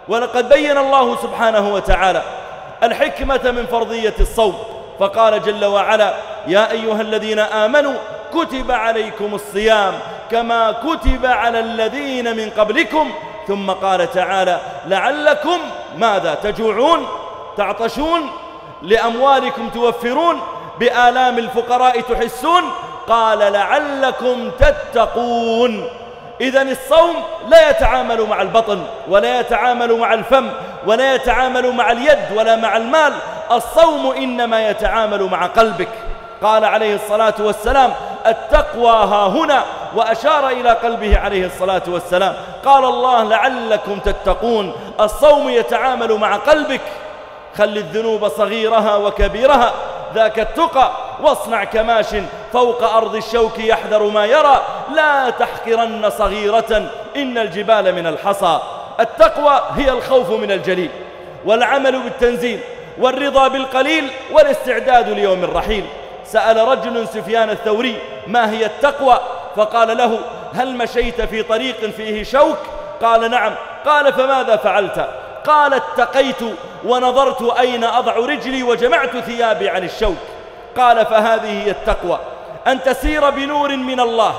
ولقد بين الله سبحانه وتعالى الحكمة من فرضية الصوم، فقال جل وعلا: يا أيها الذين آمنوا كتب عليكم الصيام كما كتب على الذين من قبلكم. ثم قال تعالى: لعلكم ماذا؟ تجوعون، تعطشون، لأموالكم توفرون، بآلام الفقراء تحسون. قال: لعلكم تتقون. إذن الصوم لا يتعامل مع البطن، ولا يتعامل مع الفم، ولا يتعامل مع اليد، ولا مع المال. الصوم إنما يتعامل مع قلبك. قال عليه الصلاة والسلام: التقوى ها هنا، وأشار إلى قلبه عليه الصلاة والسلام. قال الله: لعلكم تتقون. الصوم يتعامل مع قلبك. خل الذنوب صغيرها وكبيرها، ذاك التقى. واصنع كماش فوق أرض الشوك يحذر ما يرى، لا تحقرن صغيرة إن الجبال من الحصى. التقوى هي الخوف من الجليل، والعمل بالتنزيل، والرضا بالقليل، والاستعداد ليوم الرحيل. سأل رجل سفيان الثوري: ما هي التقوى؟ فقال له: هل مشيت في طريق فيه شوك؟ قال: نعم. قال: فماذا فعلت؟ قال: اتقيت ونظرت أين أضع رجلي وجمعت ثيابي عن الشوك. قال: فهذه هي التقوى، أن تسير بنور من الله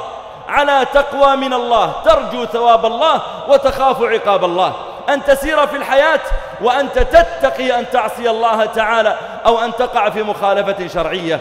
على تقوى من الله، ترجو ثواب الله وتخاف عقاب الله. أن تسير في الحياة وأنت تتقي أن تعصي الله تعالى أو أن تقع في مخالفة شرعية.